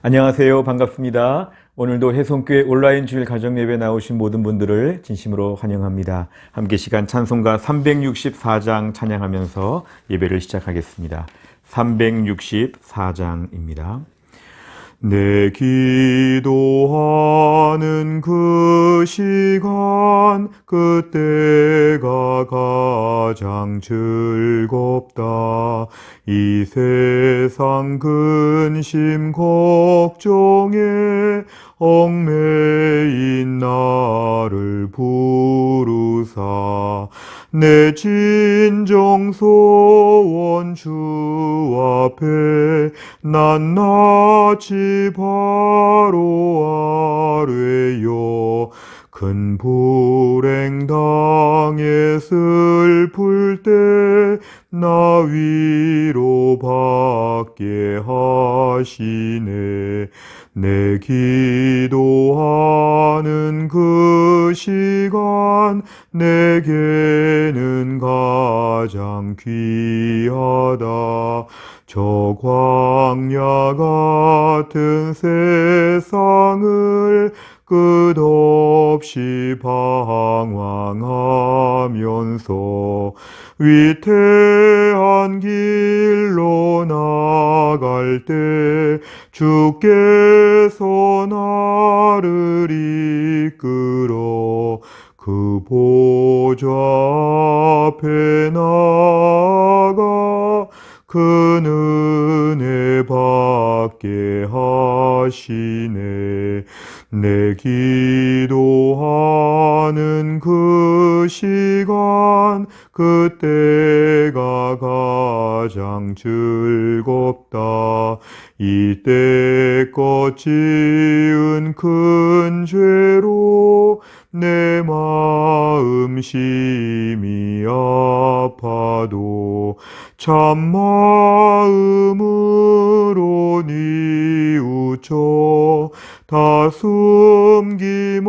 안녕하세요. 반갑습니다. 오늘도 해성교회 온라인 주일 가정예배 나오신 모든 분들을 진심으로 환영합니다. 함께 시간 찬송가 364장 찬양하면서 예배를 시작하겠습니다. 364장입니다. 내 기도하는 그 시간 그때가 가장 즐겁다. 이 세상 근심 걱정에 얽매인 나를 부르사 내 진정 소원 주 앞에 낱낱이 바로 아뢰요. 큰 불행 당해 슬플 때 나 위로받게 하시네. 내 기도하는 그 시간 내게는 가장 귀하다. 저 광야 같은 세상을 끝없이 방황하면서 위태한 길로 나갈 때 주께서 나를 이끌어 그 보좌 앞에 나가 큰 은혜 받게 하시네. 내 기도하는 그 시간 그때가 가장 즐겁다. 이때껏 지은 큰 죄로 내 마음 심히 아파도 참마음으로 뉘우쳐 다 숨김없이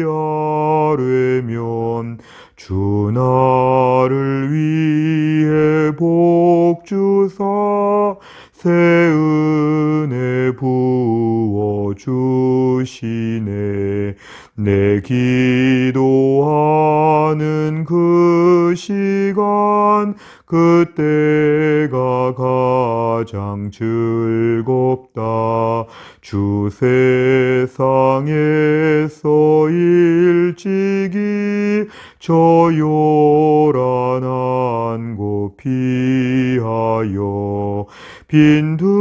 아뢰면 주 나를 위해 복 주사 새 은혜 부어 주시네. 내 기도하는 그 시간 그때가 가장 즐겁다. 주 세상에서 일찍이 저 요란한 곳 피하여 빈들에서나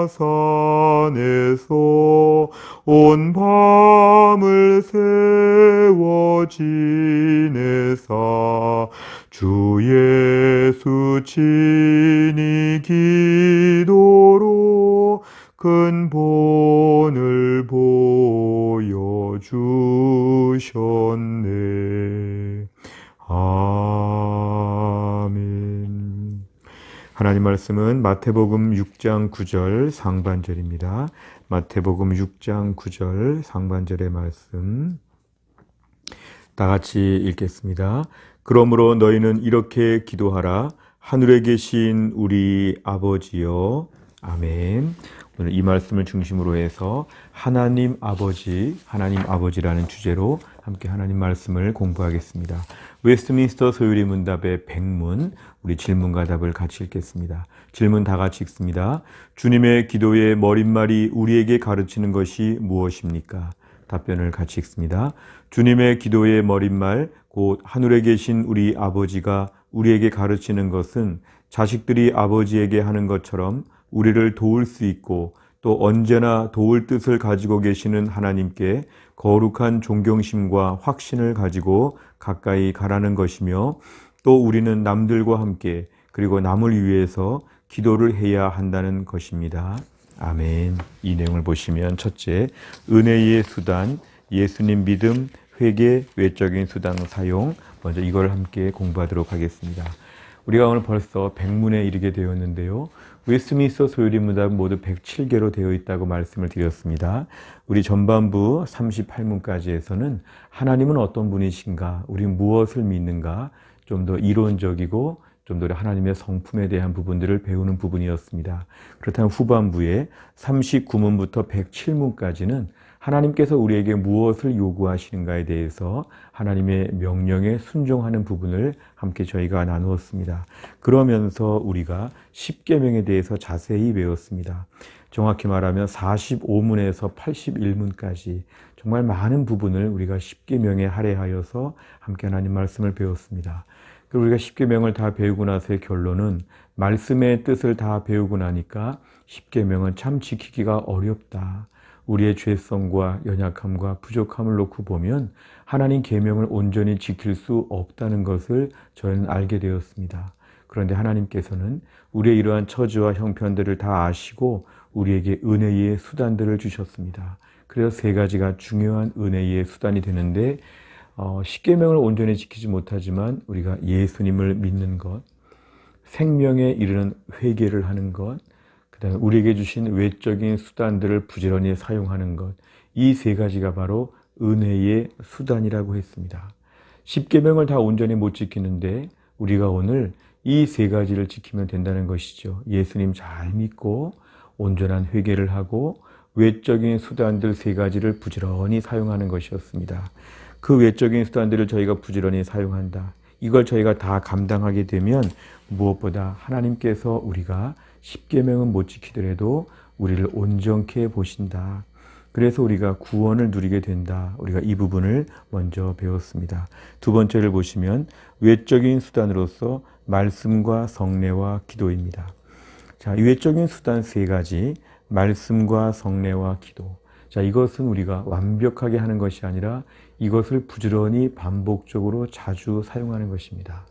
산에서 온 밤을 세워 지내사 주 예수 친히 기도로 큰 본을 보여주셨네. 아멘. 하나님 말씀은 마태복음 6장 9절 상반절입니다. 마태복음 6장 9절 상반절의 말씀 다 같이 읽겠습니다. 그러므로 너희는 이렇게 기도하라. 하늘에 계신 우리 아버지여. 아멘. 오늘 이 말씀을 중심으로 해서 하나님 아버지라는 주제로 함께 하나님 말씀을 공부하겠습니다. 웨스트민스터 소유리 문답의 백문, 우리 질문과 답을 같이 읽겠습니다. 질문 다 같이 읽습니다. 주님의 기도의 머릿말이 우리에게 가르치는 것이 무엇입니까? 답변을 같이 읽습니다. 주님의 기도의 머릿말, 곧 하늘에 계신 우리 아버지가 우리에게 가르치는 것은 자식들이 아버지에게 하는 것처럼 우리를 도울 수 있고 또 언제나 도울 뜻을 가지고 계시는 하나님께 거룩한 존경심과 확신을 가지고 가까이 가라는 것이며, 또 우리는 남들과 함께 그리고 남을 위해서 기도를 해야 한다는 것입니다. 아멘. 이 내용을 보시면 첫째, 은혜의 수단, 예수님 믿음, 회개, 외적인 수단 사용, 먼저 이걸 함께 공부하도록 하겠습니다. 우리가 오늘 벌써 백문에 이르게 되었는데요. 웨스트민스터 소유리 문답은 모두 107개로 되어 있다고 말씀을 드렸습니다. 우리 전반부 38문까지에서는 하나님은 어떤 분이신가, 우리 무엇을 믿는가, 좀 더 이론적이고 좀 더 하나님의 성품에 대한 부분들을 배우는 부분이었습니다. 그렇다면 후반부에 39문부터 107문까지는 하나님께서 우리에게 무엇을 요구하시는가에 대해서 하나님의 명령에 순종하는 부분을 함께 저희가 나누었습니다. 그러면서 우리가 십계명에 대해서 자세히 배웠습니다. 정확히 말하면 45문에서 81문까지 정말 많은 부분을 우리가 십계명에 할애하여서 함께 하나님 말씀을 배웠습니다. 그리고 우리가 십계명을 다 배우고 나서의 결론은 말씀의 뜻을 다 배우고 나니까 십계명은 참 지키기가 어렵다. 우리의 죄성과 연약함과 부족함을 놓고 보면 하나님 계명을 온전히 지킬 수 없다는 것을 저희는 알게 되었습니다. 그런데 하나님께서는 우리의 이러한 처지와 형편들을 다 아시고 우리에게 은혜의 수단들을 주셨습니다. 그래서 세 가지가 중요한 은혜의 수단이 되는데 십계명을 온전히 지키지 못하지만 우리가 예수님을 믿는 것, 생명에 이르는 회개를 하는 것, 그다음에 우리에게 주신 외적인 수단들을 부지런히 사용하는 것, 이 세 가지가 바로 은혜의 수단이라고 했습니다. 십계명을 다 온전히 못 지키는데 우리가 오늘 이 세 가지를 지키면 된다는 것이죠. 예수님 잘 믿고 온전한 회개를 하고 외적인 수단들 세 가지를 부지런히 사용하는 것이었습니다. 그 외적인 수단들을 저희가 부지런히 사용한다. 이걸 저희가 다 감당하게 되면 무엇보다 하나님께서 우리가 십계명은 못 지키더라도 우리를 온전케 보신다. 그래서 우리가 구원을 누리게 된다. 우리가 이 부분을 먼저 배웠습니다. 두 번째를 보시면 외적인 수단으로서 말씀과 성례와 기도입니다. 자, 이 외적인 수단 세 가지, 말씀과 성례와 기도. 자, 이것은 우리가 완벽하게 하는 것이 아니라 이것을 부지런히 반복적으로 자주 사용하는 것입니다.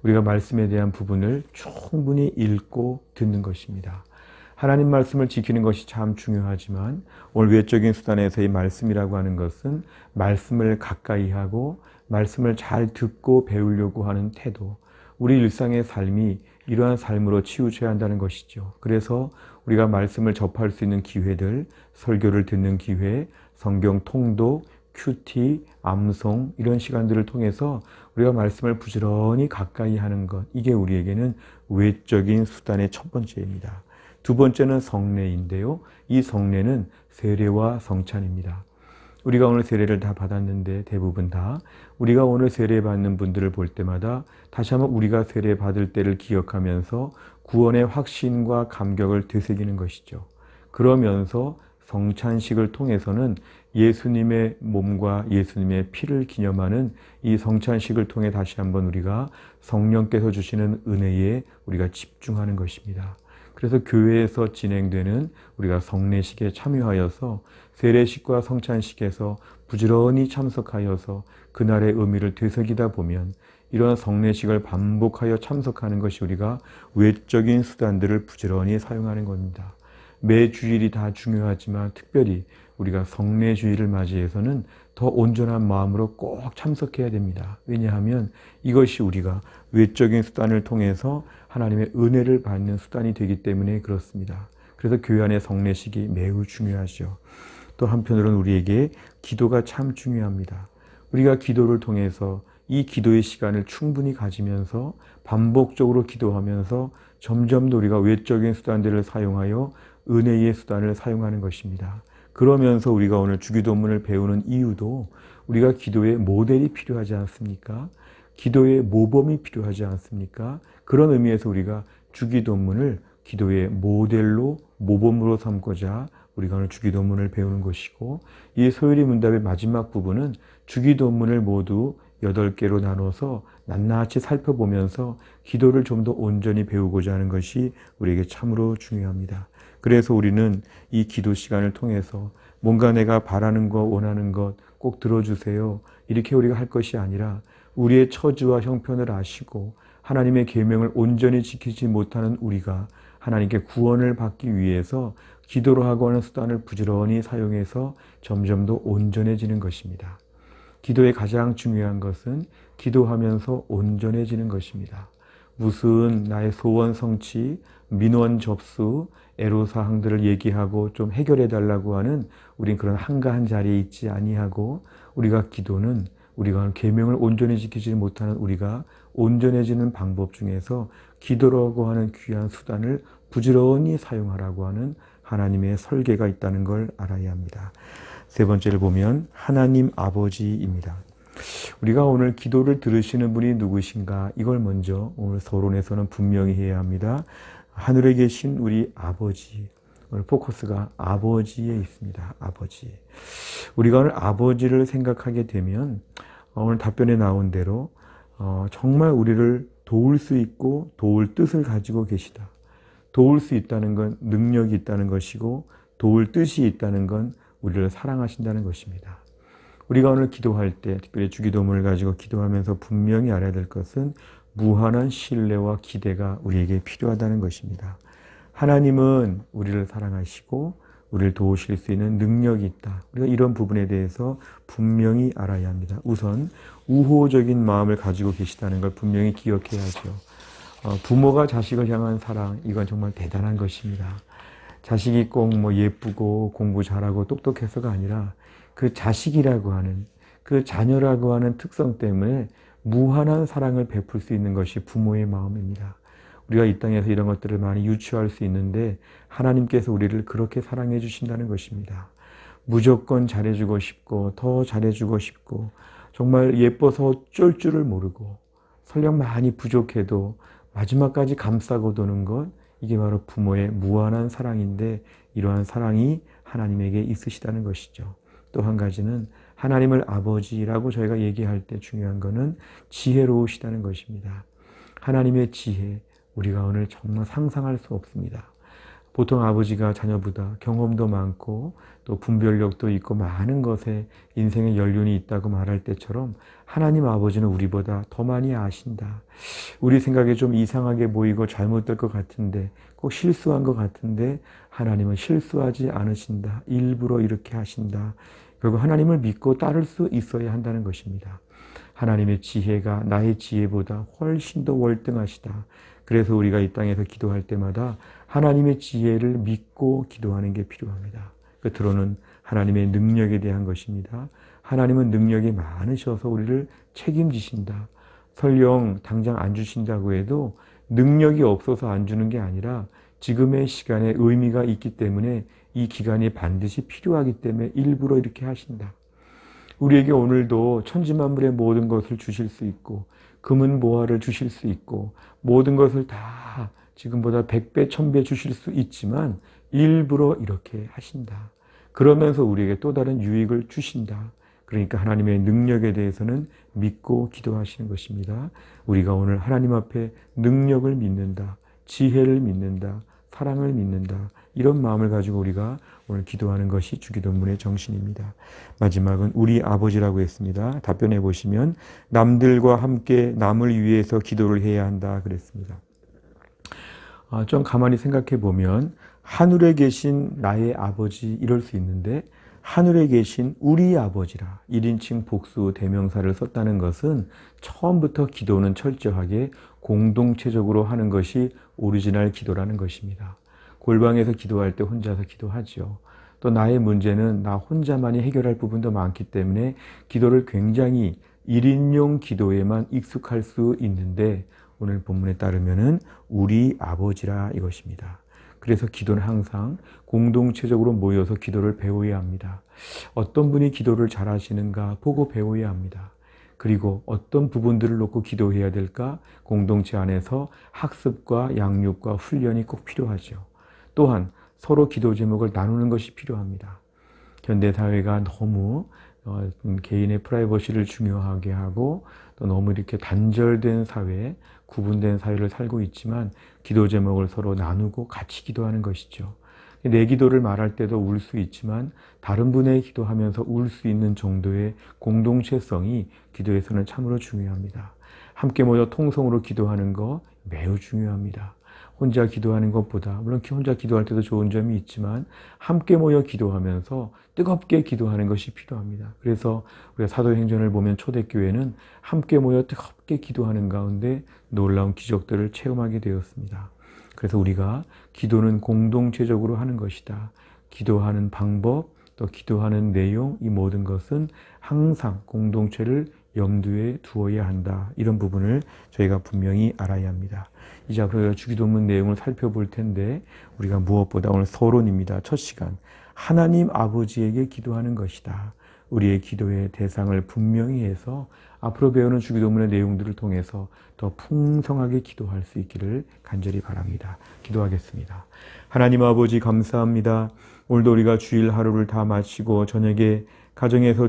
우리가 말씀에 대한 부분을 충분히 읽고 듣는 것입니다. 하나님 말씀을 지키는 것이 참 중요하지만 오늘 외적인 수단에서의 말씀이라고 하는 것은 말씀을 가까이 하고 말씀을 잘 듣고 배우려고 하는 태도, 우리 일상의 삶이 이러한 삶으로 치우쳐야 한다는 것이죠. 그래서 우리가 말씀을 접할 수 있는 기회들, 설교를 듣는 기회, 성경 통독, 큐티, 암송 이런 시간들을 통해서 우리가 말씀을 부지런히 가까이 하는 것, 이게 우리에게는 외적인 수단의 첫 번째입니다. 두 번째는 성례인데요. 이 성례는 세례와 성찬입니다. 우리가 오늘 세례를 다 받았는데 대부분 다 우리가 오늘 세례 받는 분들을 볼 때마다 다시 한번 우리가 세례 받을 때를 기억하면서 구원의 확신과 감격을 되새기는 것이죠. 그러면서 성찬식을 통해서는 예수님의 몸과 예수님의 피를 기념하는 이 성찬식을 통해 다시 한번 우리가 성령께서 주시는 은혜에 우리가 집중하는 것입니다. 그래서 교회에서 진행되는 우리가 성례식에 참여하여서 세례식과 성찬식에서 부지런히 참석하여서 그날의 의미를 되새기다 보면 이러한 성례식을 반복하여 참석하는 것이 우리가 외적인 수단들을 부지런히 사용하는 겁니다. 매 주일이 다 중요하지만 특별히 우리가 성례 주일을 맞이해서는 더 온전한 마음으로 꼭 참석해야 됩니다. 왜냐하면 이것이 우리가 외적인 수단을 통해서 하나님의 은혜를 받는 수단이 되기 때문에 그렇습니다. 그래서 교회 안의 성례식이 매우 중요하죠. 또 한편으로는 우리에게 기도가 참 중요합니다. 우리가 기도를 통해서 이 기도의 시간을 충분히 가지면서 반복적으로 기도하면서 점점 더 우리가 외적인 수단들을 사용하여 은혜의 수단을 사용하는 것입니다. 그러면서 우리가 오늘 주기도문을 배우는 이유도 우리가 기도의 모델이 필요하지 않습니까? 기도의 모범이 필요하지 않습니까? 그런 의미에서 우리가 주기도문을 기도의 모델로 모범으로 삼고자 우리가 오늘 주기도문을 배우는 것이고, 이 소요리 문답의 마지막 부분은 주기도문을 모두 8개로 나눠서 낱낱이 살펴보면서 기도를 좀 더 온전히 배우고자 하는 것이 우리에게 참으로 중요합니다. 그래서 우리는 이 기도 시간을 통해서 뭔가 내가 바라는 것, 원하는 것 꼭 들어주세요. 이렇게 우리가 할 것이 아니라 우리의 처지와 형편을 아시고 하나님의 계명을 온전히 지키지 못하는 우리가 하나님께 구원을 받기 위해서 기도로 하고 하는 수단을 부지런히 사용해서 점점 더 온전해지는 것입니다. 기도의 가장 중요한 것은 기도하면서 온전해지는 것입니다. 무슨 나의 소원 성취, 민원 접수, 애로사항들을 얘기하고 좀 해결해 달라고 하는 우린 그런 한가한 자리에 있지 아니하고, 우리가 기도는 우리가 계명을 온전히 지키지 못하는 우리가 온전해지는 방법 중에서 기도라고 하는 귀한 수단을 부지런히 사용하라고 하는 하나님의 설계가 있다는 걸 알아야 합니다. 세 번째를 보면 하나님 아버지입니다. 우리가 오늘 기도를 들으시는 분이 누구신가? 이걸 먼저 오늘 서론에서는 분명히 해야 합니다. 하늘에 계신 우리 아버지. 오늘 포커스가 아버지에 있습니다. 아버지. 우리가 오늘 아버지를 생각하게 되면 오늘 답변에 나온 대로 정말 우리를 도울 수 있고 도울 뜻을 가지고 계시다. 도울 수 있다는 건 능력이 있다는 것이고 도울 뜻이 있다는 건 우리를 사랑하신다는 것입니다. 우리가 오늘 기도할 때 특별히 주기도문을 가지고 기도하면서 분명히 알아야 될 것은 무한한 신뢰와 기대가 우리에게 필요하다는 것입니다. 하나님은 우리를 사랑하시고 우리를 도우실 수 있는 능력이 있다. 우리가 이런 부분에 대해서 분명히 알아야 합니다. 우선 우호적인 마음을 가지고 계시다는 걸 분명히 기억해야죠. 부모가 자식을 향한 사랑, 이건 정말 대단한 것입니다. 자식이 꼭 예쁘고 공부 잘하고 똑똑해서가 아니라 그 자식이라고 하는, 그 자녀라고 하는 특성 때문에 무한한 사랑을 베풀 수 있는 것이 부모의 마음입니다. 우리가 이 땅에서 이런 것들을 많이 유추할 수 있는데 하나님께서 우리를 그렇게 사랑해 주신다는 것입니다. 무조건 잘해주고 싶고 더 잘해주고 싶고 정말 예뻐서 어쩔 줄을 모르고 설령 많이 부족해도 마지막까지 감싸고 도는 것, 이게 바로 부모의 무한한 사랑인데 이러한 사랑이 하나님에게 있으시다는 것이죠. 또 한 가지는 하나님을 아버지라고 저희가 얘기할 때 중요한 것은 지혜로우시다는 것입니다. 하나님의 지혜, 우리가 오늘 정말 상상할 수 없습니다. 보통 아버지가 자녀보다 경험도 많고 또 분별력도 있고 많은 것에 인생의 연륜이 있다고 말할 때처럼 하나님 아버지는 우리보다 더 많이 아신다. 우리 생각에 좀 이상하게 보이고 잘못될 것 같은데 꼭 실수한 것 같은데 하나님은 실수하지 않으신다. 일부러 이렇게 하신다. 결국 하나님을 믿고 따를 수 있어야 한다는 것입니다. 하나님의 지혜가 나의 지혜보다 훨씬 더 월등하시다. 그래서 우리가 이 땅에서 기도할 때마다 하나님의 지혜를 믿고 기도하는 게 필요합니다. 끝으로는 하나님의 능력에 대한 것입니다. 하나님은 능력이 많으셔서 우리를 책임지신다. 설령 당장 안 주신다고 해도 능력이 없어서 안 주는 게 아니라 지금의 시간에 의미가 있기 때문에 이 기간이 반드시 필요하기 때문에 일부러 이렇게 하신다. 우리에게 오늘도 천지만물의 모든 것을 주실 수 있고 금은 보화를 주실 수 있고 모든 것을 다 지금보다 100배, 1000배 주실 수 있지만 일부러 이렇게 하신다. 그러면서 우리에게 또 다른 유익을 주신다. 그러니까 하나님의 능력에 대해서는 믿고 기도하시는 것입니다. 우리가 오늘 하나님 앞에 능력을 믿는다. 지혜를 믿는다. 사랑을 믿는다. 이런 마음을 가지고 우리가 오늘 기도하는 것이 주기도문의 정신입니다. 마지막은 우리 아버지라고 했습니다. 답변해 보시면 남들과 함께 남을 위해서 기도를 해야 한다 그랬습니다. 좀 가만히 생각해 보면 하늘에 계신 나의 아버지 이럴 수 있는데 하늘에 계신 우리 아버지라 1인칭 복수 대명사를 썼다는 것은 처음부터 기도는 철저하게 공동체적으로 하는 것이 오리지널 기도라는 것입니다. 골방에서 기도할 때 혼자서 기도하죠. 또 나의 문제는 나 혼자만이 해결할 부분도 많기 때문에 기도를 굉장히 1인용 기도에만 익숙할 수 있는데 오늘 본문에 따르면은 우리 아버지라 이것입니다. 그래서 기도는 항상 공동체적으로 모여서 기도를 배워야 합니다. 어떤 분이 기도를 잘하시는가 보고 배워야 합니다. 그리고 어떤 부분들을 놓고 기도해야 될까? 공동체 안에서 학습과 양육과 훈련이 꼭 필요하죠. 또한 서로 기도 제목을 나누는 것이 필요합니다. 현대사회가 너무 개인의 프라이버시를 중요하게 하고 또 너무 이렇게 단절된 사회, 구분된 사회를 살고 있지만 기도 제목을 서로 나누고 같이 기도하는 것이죠. 내 기도를 말할 때도 울 수 있지만 다른 분의 기도하면서 울 수 있는 정도의 공동체성이 기도에서는 참으로 중요합니다. 함께 모여 통성으로 기도하는 거 매우 중요합니다. 혼자 기도하는 것보다 물론 혼자 기도할 때도 좋은 점이 있지만 함께 모여 기도하면서 뜨겁게 기도하는 것이 필요합니다. 그래서 우리가 사도행전을 보면 초대교회는 함께 모여 뜨겁게 기도하는 가운데 놀라운 기적들을 체험하게 되었습니다. 그래서 우리가 기도는 공동체적으로 하는 것이다. 기도하는 방법, 또 기도하는 내용, 이 모든 것은 항상 공동체를 염두에 두어야 한다. 이런 부분을 저희가 분명히 알아야 합니다. 이제 앞으로 주기도문 내용을 살펴볼 텐데 우리가 무엇보다 오늘 서론입니다. 첫 시간. 하나님 아버지에게 기도하는 것이다. 우리의 기도의 대상을 분명히 해서 앞으로 배우는 주기도문의 내용들을 통해서 더 풍성하게 기도할 수 있기를 간절히 바랍니다. 기도하겠습니다. 하나님 아버지 감사합니다. 오늘도 우리가 주일 하루를 다 마치고 저녁에 가정에서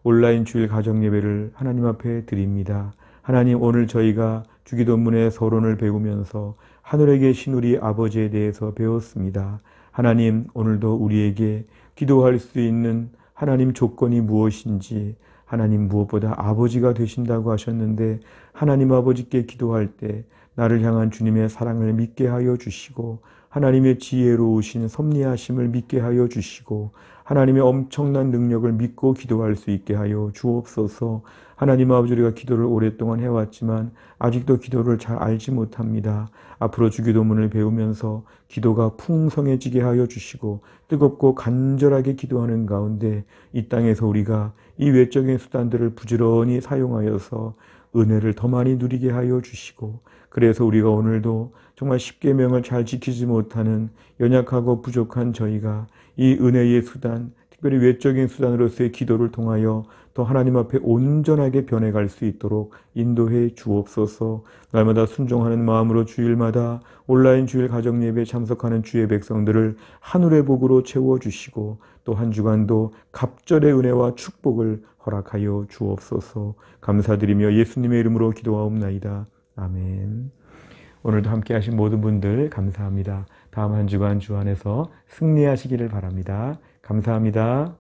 온라인 주일 가정 예배를 하나님 앞에 드립니다. 하나님 오늘 저희가 주기도문의 서론을 배우면서 하늘에 계신 우리 아버지에 대해서 배웠습니다. 하나님 오늘도 우리에게 기도할 수 있는 하나님 조건이 무엇인지 하나님 무엇보다 아버지가 되신다고 하셨는데 하나님 아버지께 기도할 때 나를 향한 주님의 사랑을 믿게 하여 주시고 하나님의 지혜로우신 섭리하심을 믿게 하여 주시고 하나님의 엄청난 능력을 믿고 기도할 수 있게 하여 주옵소서. 하나님 아버지 우리가 기도를 오랫동안 해왔지만 아직도 기도를 잘 알지 못합니다. 앞으로 주기도문을 배우면서 기도가 풍성해지게 하여 주시고 뜨겁고 간절하게 기도하는 가운데 이 땅에서 우리가 이 외적인 수단들을 부지런히 사용하여서 은혜를 더 많이 누리게 하여 주시고 그래서 우리가 오늘도 정말 십계명을 잘 지키지 못하는 연약하고 부족한 저희가 이 은혜의 수단, 특별히 외적인 수단으로서의 기도를 통하여 더 하나님 앞에 온전하게 변해갈 수 있도록 인도해 주옵소서. 날마다 순종하는 마음으로 주일마다 온라인 주일 가정 예배에 참석하는 주의 백성들을 하늘의 복으로 채워주시고 또 한 주간도 갑절의 은혜와 축복을 허락하여 주옵소서. 감사드리며 예수님의 이름으로 기도하옵나이다. 아멘. 오늘도 함께 하신 모든 분들 감사합니다. 다음 한 주간 주 안에서 승리하시기를 바랍니다. 감사합니다.